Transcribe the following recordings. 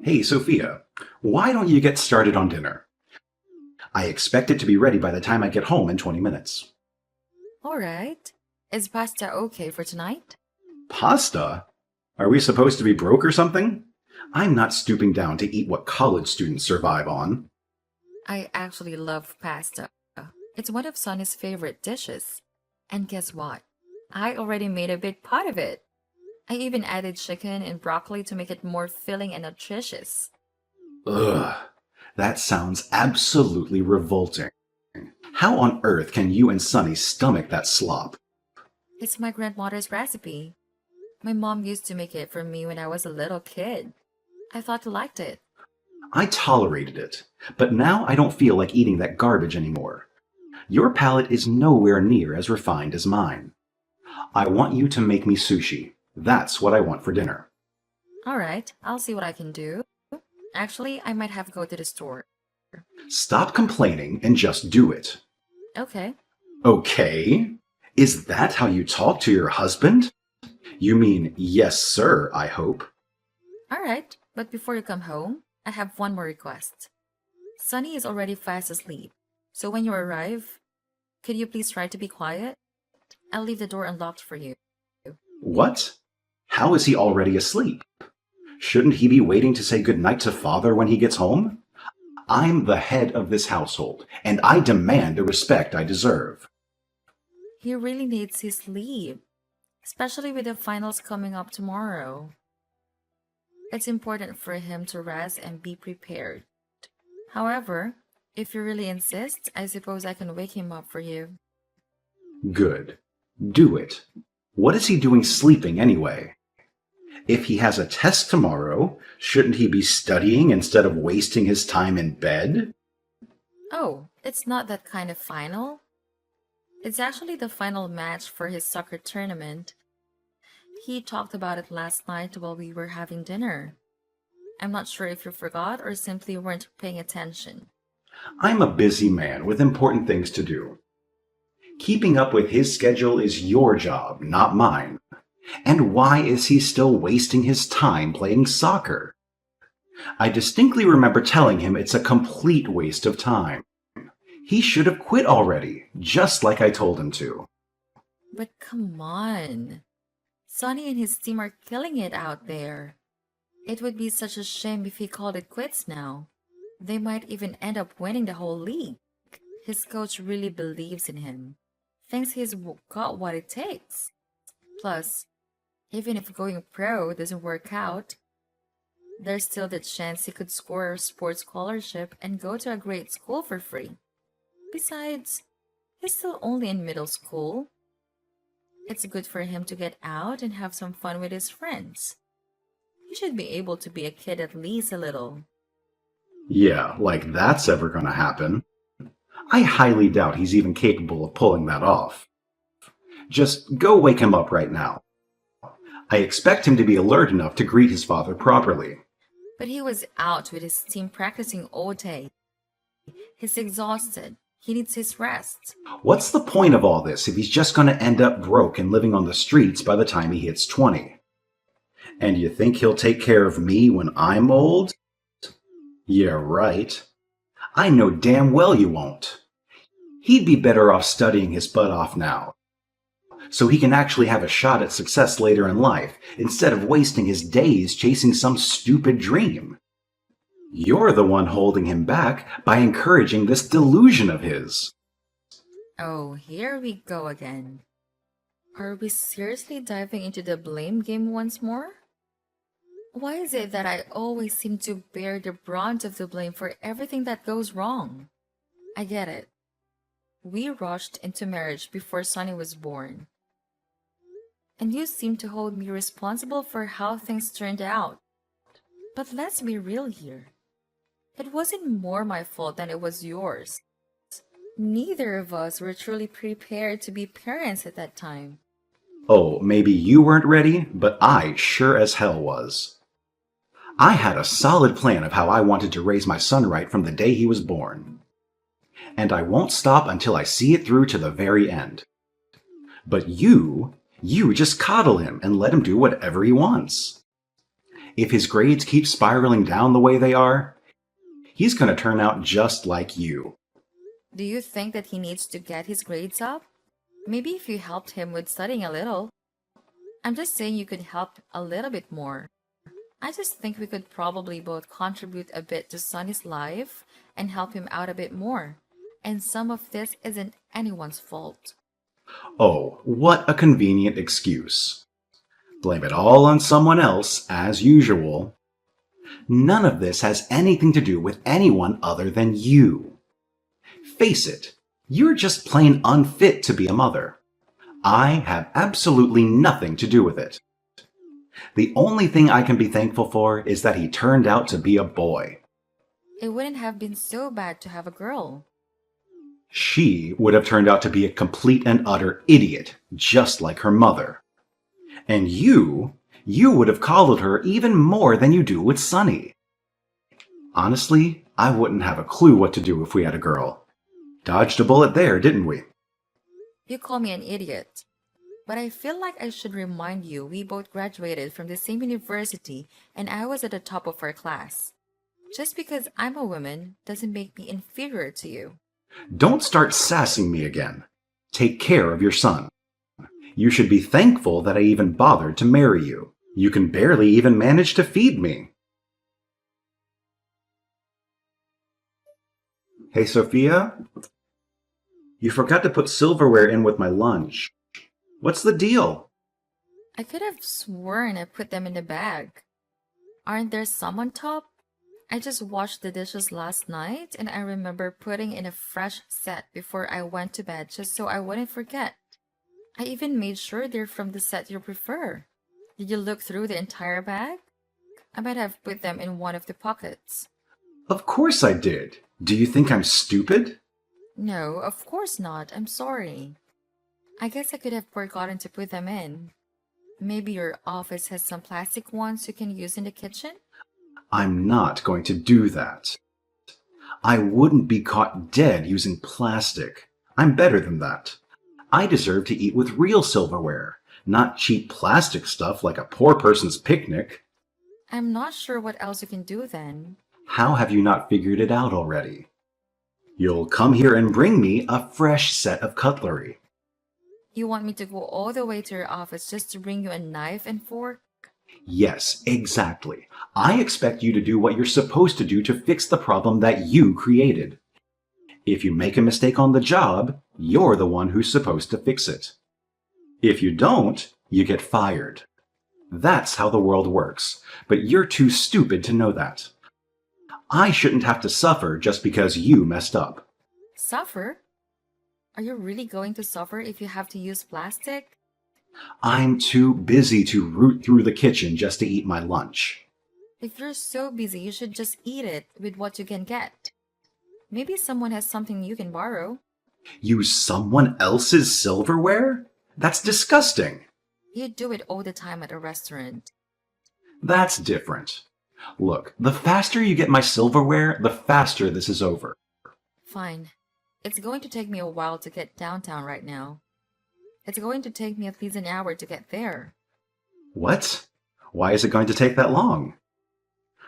Hey, Sophia, why don't you get started on dinner? I expect it to be ready by the time I get home in 20 minutes. All right. Is pasta okay for tonight? Pasta? Are we supposed to be broke or something? I'm not stooping down to eat what college students survive on. I actually love pasta. It's one of Sonny's favorite dishes. And guess what? I already made a big pot of it. I even added chicken and broccoli to make it more filling and nutritious. Ugh, that sounds absolutely revolting. How on earth can you and Sonny stomach that slop? It's my grandmother's recipe. My mom used to make it for me when I was a little kid. I thought you liked it. I tolerated it, but now I don't feel like eating that garbage anymore. Your palate is nowhere near as refined as mine. I want you to make me sushi. That's what I want for dinner. All right, I'll see what I can do. Actually, I might have to go to the store. Stop complaining and just do it. Okay. Okay? Is that how you talk to your husband? You mean, yes, sir, I hope. All right, but before you come home, I have one more request. Sunny is already fast asleep, so when you arrive, could you please try to be quiet? I'll leave the door unlocked for you. What? How is he already asleep? Shouldn't he be waiting to say goodnight to father when he gets home? I'm the head of this household, and I demand the respect I deserve. He really needs his sleep, especially with the finals coming up tomorrow. It's important for him to rest and be prepared. However, if you really insist, I suppose I can wake him up for you. Good. Do it. What is he doing sleeping anyway? If he has a test tomorrow, shouldn't he be studying instead of wasting his time in bed? Oh, it's not that kind of final. It's actually the final match for his soccer tournament. He talked about it last night while we were having dinner. I'm not sure if you forgot or simply weren't paying attention. I'm a busy man with important things to do. Keeping up with his schedule is your job, not mine. And why is he still wasting his time playing soccer? I distinctly remember telling him it's a complete waste of time. He should have quit already, just like I told him to. But come on. Sonny and his team are killing it out there. It would be such a shame if he called it quits now. They might even end up winning the whole league. His coach really believes in him. Thinks got what it takes. Plus, even if going pro doesn't work out, there's still the chance he could score a sports scholarship and go to a great school for free. Besides, he's still only in middle school. It's good for him to get out and have some fun with his friends. He should be able to be a kid at least a little. Yeah, like that's ever gonna happen. I highly doubt he's even capable of pulling that off. Just go wake him up right now. I expect him to be alert enough to greet his father properly. But he was out with his team practicing all day. He's exhausted. He needs his rest. What's the point of all this if he's just gonna end up broke and living on the streets by the time he hits 20? And you think he'll take care of me when I'm old? Yeah, right. I know damn well you won't. He'd be better off studying his butt off now, so he can actually have a shot at success later in life, instead of wasting his days chasing some stupid dream. You're the one holding him back by encouraging this delusion of his. Oh, here we go again. Are we seriously diving into the blame game once more? Why is it that I always seem to bear the brunt of the blame for everything that goes wrong? I get it. We rushed into marriage before Sonny was born. And you seem to hold me responsible for how things turned out. But let's be real here. It wasn't more my fault than it was yours. Neither of us were truly prepared to be parents at that time. Oh, maybe you weren't ready, but I sure as hell was. I had a solid plan of how I wanted to raise my son right from the day he was born. And I won't stop until I see it through to the very end. But you just coddle him and let him do whatever he wants. If his grades keep spiraling down the way they are, he's going to turn out just like you. Do you think that he needs to get his grades up? Maybe if you helped him with studying a little. I'm just saying you could help a little bit more. I just think we could probably both contribute a bit to Sonny's life and help him out a bit more. And some of this isn't anyone's fault. Oh, what a convenient excuse. Blame it all on someone else, as usual. None of this has anything to do with anyone other than you. Face it, you're just plain unfit to be a mother. I have absolutely nothing to do with it. The only thing I can be thankful for is that he turned out to be a boy. It wouldn't have been so bad to have a girl. She would have turned out to be a complete and utter idiot, just like her mother. And you would have coddled her even more than you do with Sonny. Honestly, I wouldn't have a clue what to do if we had a girl. Dodged a bullet there, didn't we? You call me an idiot. But I feel like I should remind you we both graduated from the same university and I was at the top of our class. Just because I'm a woman doesn't make me inferior to you. Don't start sassing me again. Take care of your son. You should be thankful that I even bothered to marry you. You can barely even manage to feed me. Hey, Sophia? You forgot to put silverware in with my lunch. What's the deal? I could have sworn I put them in the bag. Aren't there some on top? I just washed the dishes last night and I remember putting in a fresh set before I went to bed just so I wouldn't forget. I even made sure they're from the set you prefer. Did you look through the entire bag? I might have put them in one of the pockets. Of course I did. Do you think I'm stupid? No, of course not. I'm sorry. I guess I could have forgotten to put them in. Maybe your office has some plastic ones you can use in the kitchen? I'm not going to do that. I wouldn't be caught dead using plastic. I'm better than that. I deserve to eat with real silverware, not cheap plastic stuff like a poor person's picnic. I'm not sure what else you can do then. How have you not figured it out already? You'll come here and bring me a fresh set of cutlery. You want me to go all the way to your office just to bring you a knife and fork? Yes, exactly. I expect you to do what you're supposed to do to fix the problem that you created. If you make a mistake on the job, you're the one who's supposed to fix it. If you don't, you get fired. That's how the world works, but you're too stupid to know that. I shouldn't have to suffer just because you messed up. Suffer? Are you really going to suffer if you have to use plastic? I'm too busy to root through the kitchen just to eat my lunch. If you're so busy, you should just eat it with what you can get. Maybe someone has something you can borrow. Use someone else's silverware? That's disgusting. You do it all the time at a restaurant. That's different. Look, the faster you get my silverware, the faster this is over. Fine. It's going to take me a while to get downtown right now. It's going to take me at least an hour to get there. What? Why is it going to take that long?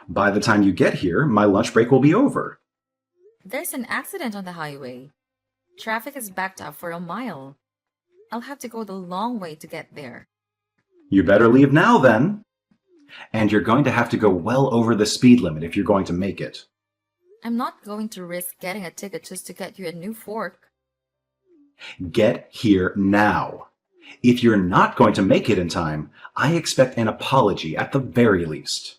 By the time you get here, my lunch break will be over. There's an accident on the highway. Traffic is backed up for a mile. I'll have to go the long way to get there. You better leave now then. And you're going to have to go well over the speed limit if you're going to make it. I'm not going to risk getting a ticket just to get you a new fork. Get here now. If you're not going to make it in time, I expect an apology at the very least.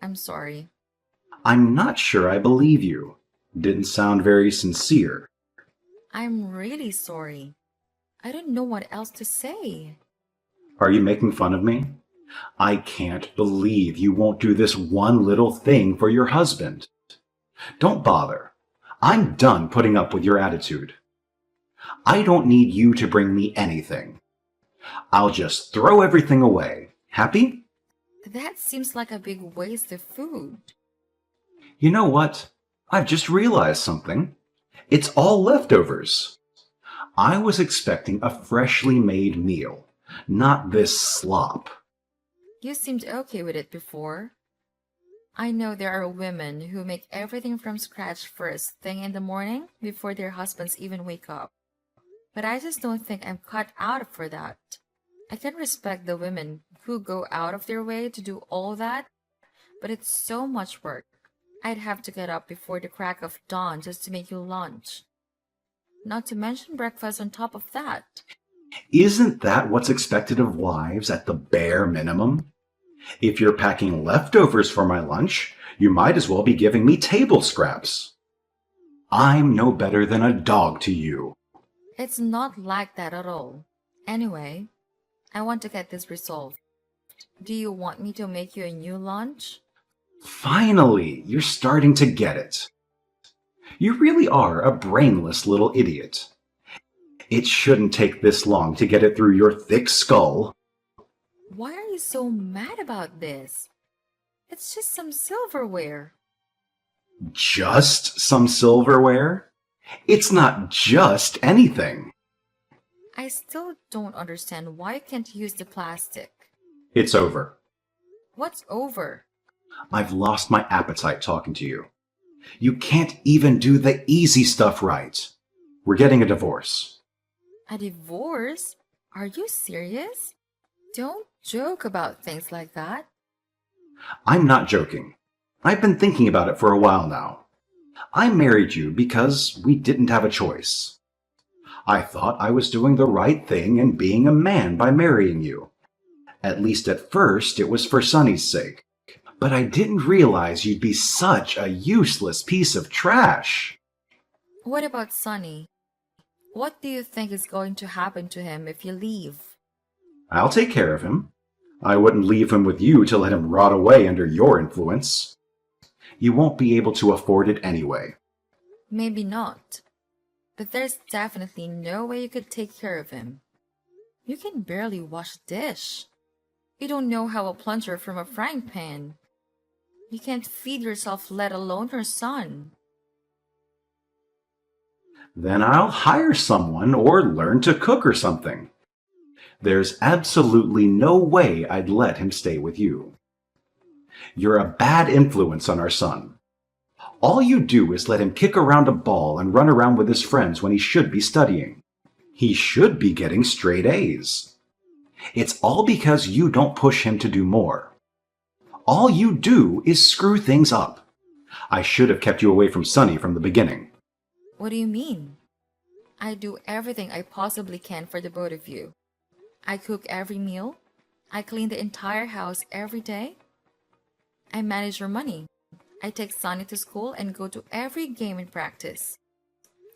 I'm sorry. I'm not sure I believe you. Didn't sound very sincere. I'm really sorry. I don't know what else to say. Are you making fun of me? I can't believe you won't do this one little thing for your husband. Don't bother. I'm done putting up with your attitude. I don't need you to bring me anything. I'll just throw everything away. Happy? That seems like a big waste of food. You know what? I've just realized something. It's all leftovers. I was expecting a freshly made meal, not this slop. You seemed okay with it before. I know there are women who make everything from scratch first thing in the morning before their husbands even wake up. But I just don't think I'm cut out for that. I can respect the women who go out of their way to do all that, but it's so much work. I'd have to get up before the crack of dawn just to make you lunch. Not to mention breakfast on top of that. Isn't that what's expected of wives at the bare minimum? If you're packing leftovers for my lunch, you might as well be giving me table scraps. I'm no better than a dog to you. It's not like that at all. Anyway, I want to get this resolved. Do you want me to make you a new lunch? Finally, you're starting to get it. You really are a brainless little idiot. It shouldn't take this long to get it through your thick skull. Why are you so mad about this? It's just some silverware. Just some silverware? It's not just anything. I still don't understand why you can't use the plastic. It's over. What's over? I've lost my appetite talking to you. You can't even do the easy stuff right. We're getting a divorce. A divorce? Are you serious? Don't joke about things like that. I'm not joking. I've been thinking about it for a while now. I married you because we didn't have a choice. I thought I was doing the right thing and being a man by marrying you. At least at first it was for Sonny's sake. But I didn't realize you'd be such a useless piece of trash. What about Sonny? What do you think is going to happen to him if you leave? I'll take care of him. I wouldn't leave him with you to let him rot away under your influence. You won't be able to afford it anyway. Maybe not. But there's definitely no way you could take care of him. You can barely wash a dish. You don't know how to plunger from a frying pan. You can't feed yourself, let alone your son. Then I'll hire someone or learn to cook or something. There's absolutely no way I'd let him stay with you. You're a bad influence on our son. All you do is let him kick around a ball and run around with his friends when he should be studying. He should be getting straight A's. It's all because you don't push him to do more. All you do is screw things up. I should have kept you away from Sonny from the beginning. What do you mean? I do everything I possibly can for the both of you. I cook every meal. I clean the entire house every day. I manage your money. I take Sonny to school and go to every game and practice.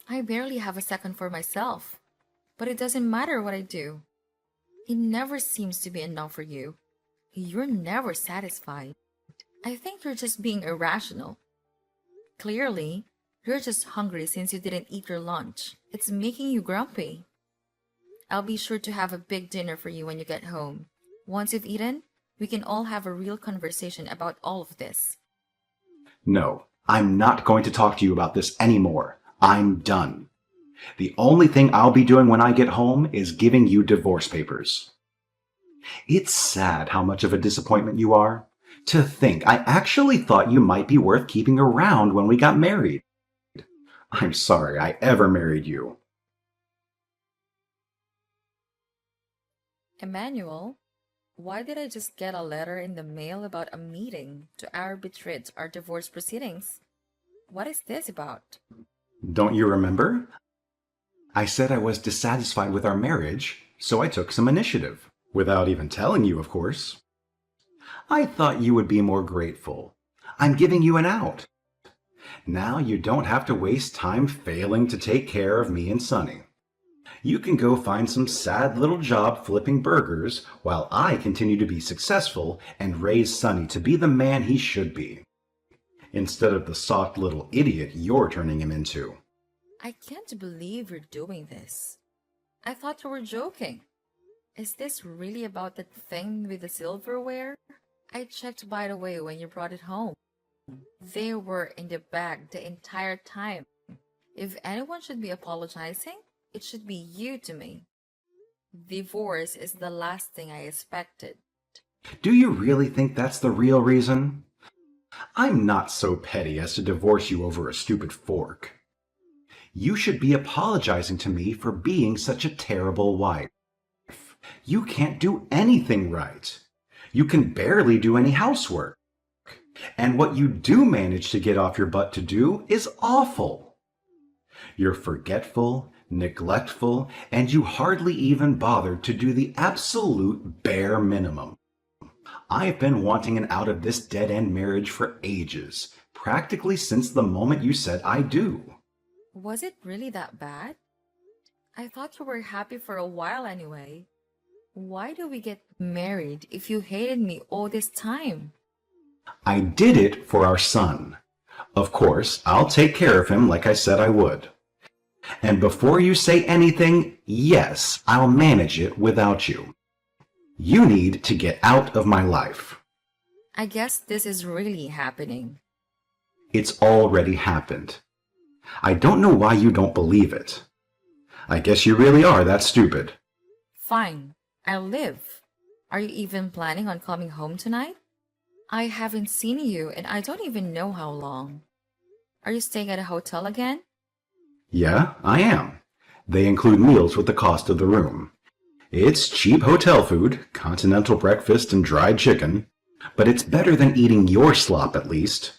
I barely have a second for myself. But it doesn't matter what I do. It never seems to be enough for you. You're never satisfied. I think you're just being irrational. Clearly, you're just hungry since you didn't eat your lunch. It's making you grumpy. I'll be sure to have a big dinner for you when you get home. Once you've eaten, we can all have a real conversation about all of this. No, I'm not going to talk to you about this anymore. I'm done. The only thing I'll be doing when I get home is giving you divorce papers. It's sad how much of a disappointment you are. To think I actually thought you might be worth keeping around when we got married. I'm sorry I ever married you. Emmanuel, why did I just get a letter in the mail about a meeting to arbitrate our divorce proceedings? What is this about? Don't you remember? I said I was dissatisfied with our marriage, so I took some initiative. Without even telling you, of course. I thought you would be more grateful. I'm giving you an out. Now you don't have to waste time failing to take care of me and Sonny. You can go find some sad little job flipping burgers while I continue to be successful and raise Sonny to be the man he should be, instead of the soft little idiot you're turning him into. I can't believe you're doing this. I thought you were joking. Is this really about that thing with the silverware? I checked by the way when you brought it home. They were in the bag the entire time. If anyone should be apologizing, it should be you to me. Divorce is the last thing I expected. Do you really think that's the real reason? I'm not so petty as to divorce you over a stupid fork. You should be apologizing to me for being such a terrible wife. You can't do anything right. You can barely do any housework. And what you do manage to get off your butt to do is awful. You're forgetful, neglectful, and you hardly even bothered to do the absolute bare minimum. I've been wanting an out of this dead-end marriage for ages, practically since the moment you said I do. Was it really that bad? I thought you were happy for a while anyway. Why do we get married if you hated me all this time? I did it for our son. Of course, I'll take care of him like I said I would. And before you say anything, yes, I'll manage it without you. You need to get out of my life. I guess this is really happening. It's already happened. I don't know why you don't believe it. I guess you really are that stupid. Fine, I'll live. Are you even planning on coming home tonight? I haven't seen you and I don't even know how long. Are you staying at a hotel again? Yeah, I am. They include meals with the cost of the room. It's cheap hotel food, continental breakfast and dried chicken, but it's better than eating your slop at least.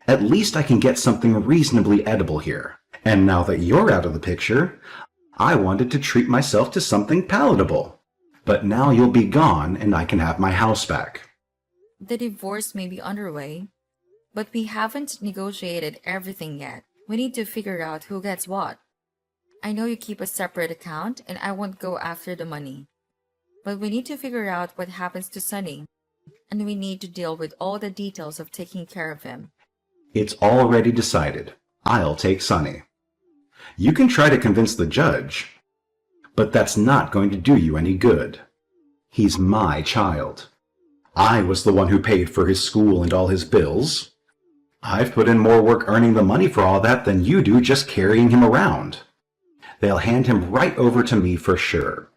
At least I can get something reasonably edible here. And now that you're out of the picture, I wanted to treat myself to something palatable. But now you'll be gone and I can have my house back. The divorce may be underway, but we haven't negotiated everything yet. We need to figure out who gets what. I know you keep a separate account and I won't go after the money. But we need to figure out what happens to Sonny. And we need to deal with all the details of taking care of him. It's already decided. I'll take Sonny. You can try to convince the judge, but that's not going to do you any good. He's my child. I was the one who paid for his school and all his bills. I've put in more work earning the money for all that than you do just carrying him around. They'll hand him right over to me for sure.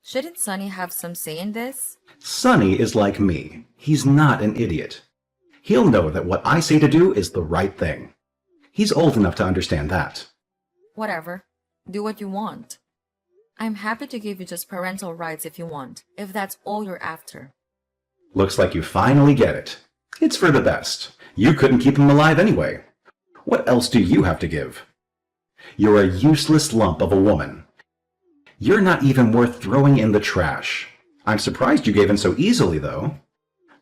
Shouldn't Sonny have some say in this? Sonny is like me. He's not an idiot. He'll know that what I say to do is the right thing. He's old enough to understand that. Whatever. Do what you want. I'm happy to give you just parental rights if you want, if that's all you're after. Looks like you finally get it. It's for the best. You couldn't keep him alive anyway. What else do you have to give? You're a useless lump of a woman. You're not even worth throwing in the trash. I'm surprised you gave in so easily, though.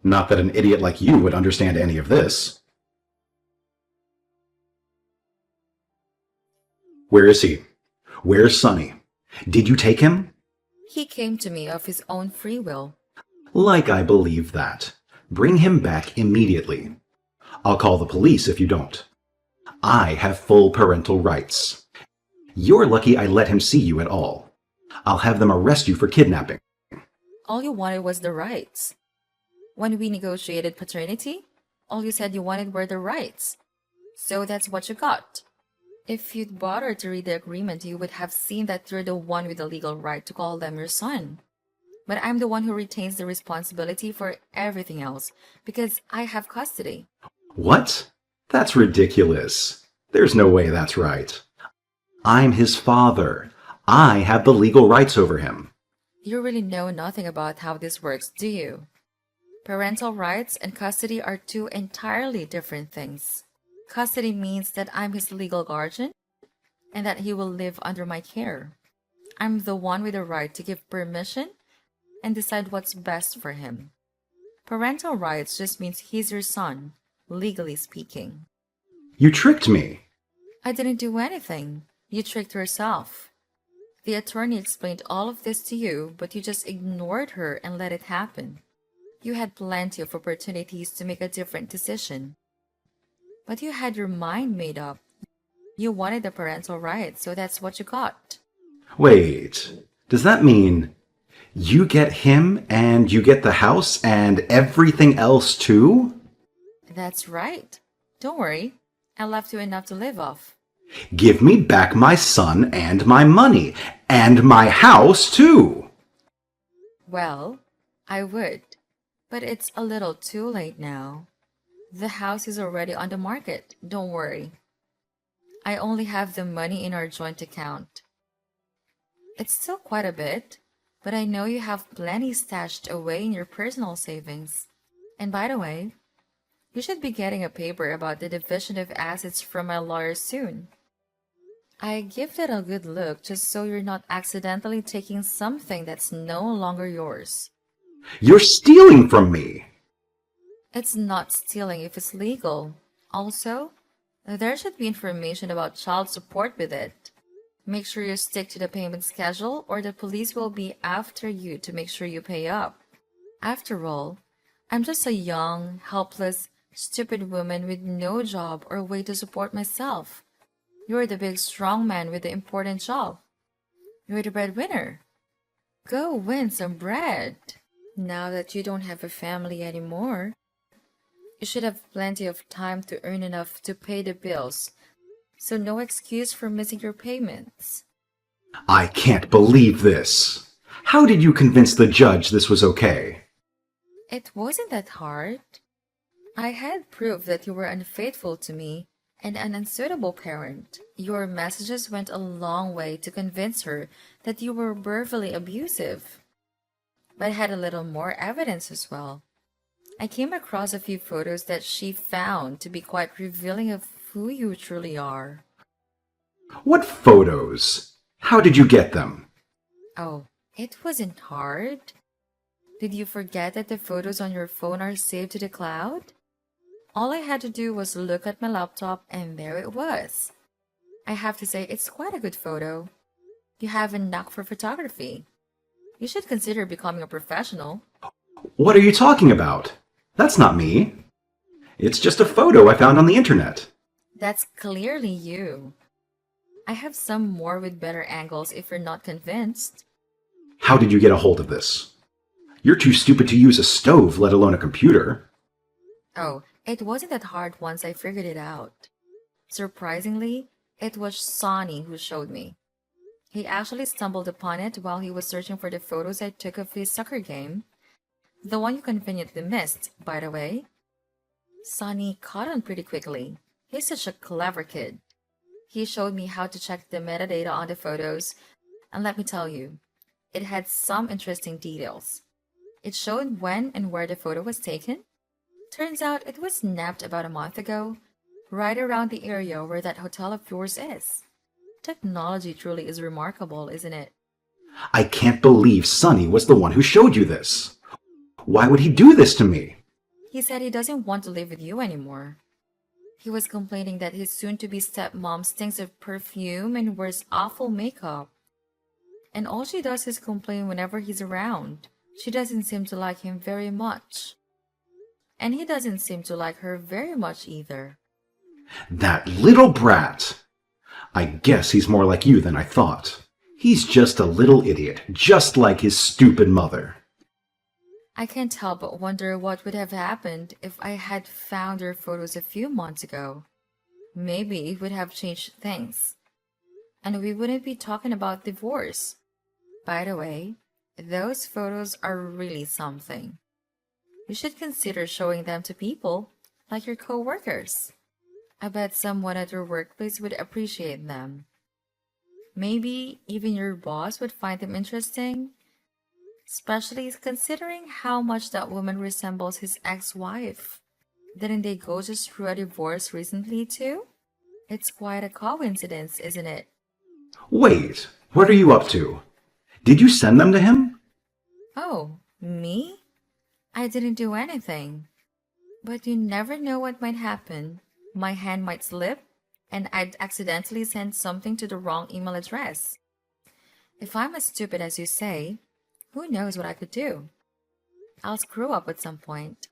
Not that an idiot like you would understand any of this. Where is he? Where's Sonny? Did you take him? He came to me of his own free will. Like I believe that. Bring him back immediately. I'll call the police if you don't. I have full parental rights. You're lucky I let him see you at all. I'll have them arrest you for kidnapping. All you wanted was the rights. When we negotiated paternity, all you said you wanted were the rights. So that's what you got. If you'd bothered to read the agreement, you would have seen that you're the one with the legal right to call them your son. But I'm the one who retains the responsibility for everything else because I have custody. What? That's ridiculous. There's no way that's right. I'm his father. I have the legal rights over him. You really know nothing about how this works, do you? Parental rights and custody are two entirely different things. Custody means that I'm his legal guardian and that he will live under my care. I'm the one with the right to give permission and decide what's best for him. Parental rights just means he's your son, legally speaking. You tricked me. I didn't do anything. You tricked yourself. The attorney explained all of this to you, but you just ignored her and let it happen. You had plenty of opportunities to make a different decision. But you had your mind made up. You wanted the parental rights, so that's what you got. Wait, does that mean you get him and you get the house and everything else too? That's right. Don't worry. I left you enough to live off. Give me back my son and my money and my house too. Well, I would. But it's a little too late now. The house is already on the market. Don't worry. I only have the money in our joint account. It's still quite a bit, but I know you have plenty stashed away in your personal savings. And by the way, you should be getting a paper about the division of assets from my lawyer soon. I give that a good look just so you're not accidentally taking something that's no longer yours. You're stealing from me! It's not stealing if it's legal. Also, there should be information about child support with it. Make sure you stick to the payment schedule or the police will be after you to make sure you pay up. After all, I'm just a young, helpless, stupid woman with no job or way to support myself. You're the big strong man with the important job. You're the breadwinner. Go win some bread. Now that you don't have a family anymore, you should have plenty of time to earn enough to pay the bills, so no excuse for missing your payments. I can't believe this. How did you convince the judge this was okay? It wasn't that hard. I had proof that you were unfaithful to me and an unsuitable parent. Your messages went a long way to convince her that you were verbally abusive. But I had a little more evidence as well. I came across a few photos that she found to be quite revealing of who you truly are. What photos? How did you get them? Oh, it wasn't hard. Did you forget that the photos on your phone are saved to the cloud? All I had to do was look at my laptop and there it was. I have to say, it's quite a good photo. You have a knack for photography. You should consider becoming a professional. What are you talking about? That's not me. It's just a photo I found on the internet. That's clearly you. I have some more with better angles if you're not convinced. How did you get a hold of this? You're too stupid to use a stove, let alone a computer. Oh, it wasn't that hard once I figured it out. Surprisingly, it was Sonny who showed me. He actually stumbled upon it while he was searching for the photos I took of his soccer game. The one you conveniently missed, by the way. Sonny caught on pretty quickly. He's such a clever kid. He showed me how to check the metadata on the photos, and let me tell you, it had some interesting details. It showed when and where the photo was taken. Turns out it was snapped about a month ago, right around the area where that hotel of yours is. Technology truly is remarkable, isn't it? I can't believe Sonny was the one who showed you this. Why would he do this to me? He said he doesn't want to live with you anymore. He was complaining that his soon-to-be stepmom stinks of perfume and wears awful makeup. And all she does is complain whenever he's around. She doesn't seem to like him very much. And he doesn't seem to like her very much either. That little brat! I guess he's more like you than I thought. He's just a little idiot, just like his stupid mother. I can't help but wonder what would have happened if I had found your photos a few months ago. Maybe it would have changed things. And we wouldn't be talking about divorce. By the way, those photos are really something. You should consider showing them to people, like your co-workers. I bet someone at your workplace would appreciate them. Maybe even your boss would find them interesting, especially considering how much that woman resembles his ex-wife. Didn't they go just through a divorce recently too? It's quite a coincidence, isn't it? Wait, what are you up to? Did you send them to him? Oh, me? I didn't do anything. But you never know what might happen. My hand might slip, and I'd accidentally send something to the wrong email address. If I'm as stupid as you say, who knows what I could do? I'll screw up at some point.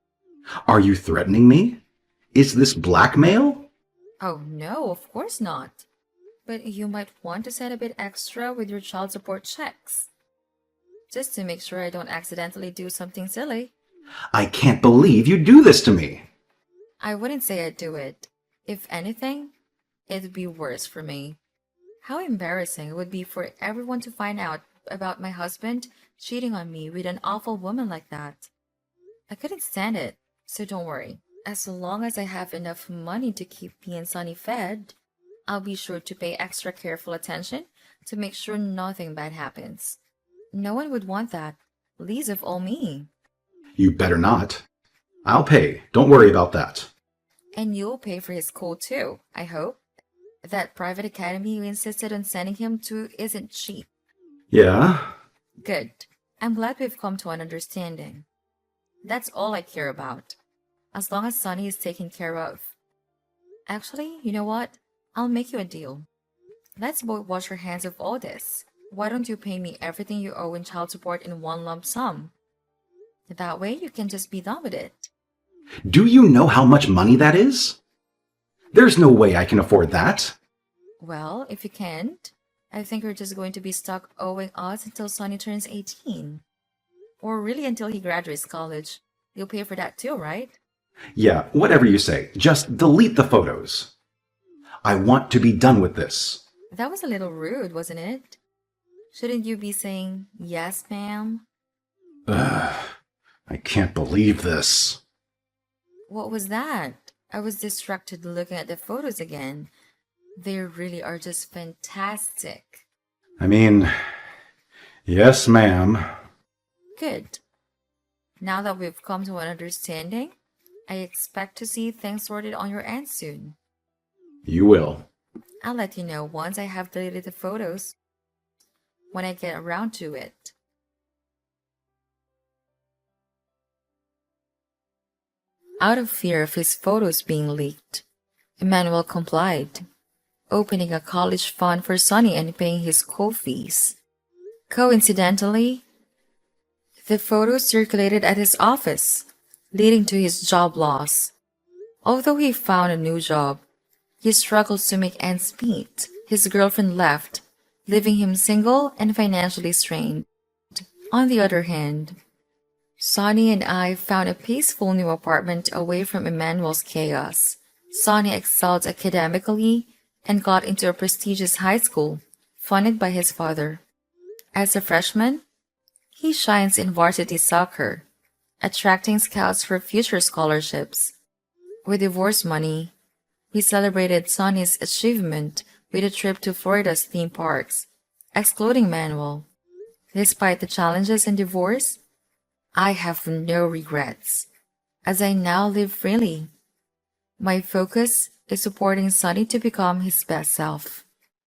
Are you threatening me? Is this blackmail? Oh no, of course not. But you might want to set a bit extra with your child support checks. Just to make sure I don't accidentally do something silly. I can't believe you do this to me. I wouldn't say I'd do it. If anything, it'd be worse for me. How embarrassing it would be for everyone to find out about my husband cheating on me with an awful woman like that. I couldn't stand it, so don't worry. As long as I have enough money to keep me and Sonny fed, I'll be sure to pay extra careful attention to make sure nothing bad happens. No one would want that, least of all me. You better not. I'll pay. Don't worry about that. And you'll pay for his school too, I hope. That private academy you insisted on sending him to isn't cheap. Yeah? Good. I'm glad we've come to an understanding. That's all I care about. As long as Sonny is taken care of. Actually, you know what? I'll make you a deal. Let's both wash our hands of all this. Why don't you pay me everything you owe in child support in one lump sum? That way you can just be done with it. Do you know how much money that is? There's no way I can afford that. Well, if you can't, I think you're just going to be stuck owing us until Sonny turns 18. Or really until he graduates college. You'll pay for that too, right? Yeah, whatever you say. Just delete the photos. I want to be done with this. That was a little rude, wasn't it? Shouldn't you be saying, yes, ma'am? Ugh, I can't believe this. What was that? I was distracted looking at the photos again. They really are just fantastic. I mean, yes, ma'am. Good. Now that we've come to an understanding, I expect to see things sorted on your end soon. You will. I'll let you know once I have deleted the photos, when I get around to it. Out of fear of his photos being leaked, Emmanuel complied, opening a college fund for Sonny and paying his school fees. Coincidentally, the photos circulated at his office, leading to his job loss. Although he found a new job, he struggles to make ends meet. His girlfriend left, leaving him single and financially strained. On the other hand, Sonny and I found a peaceful new apartment away from Emmanuel's chaos. Sonny excelled academically and got into a prestigious high school, funded by his father. As a freshman, he shines in varsity soccer, attracting scouts for future scholarships. With divorce money, we celebrated Sonny's achievement with a trip to Florida's theme parks, excluding Manuel. Despite the challenges and divorce, I have no regrets, as I now live freely. My focus is supporting Sonny to become his best self.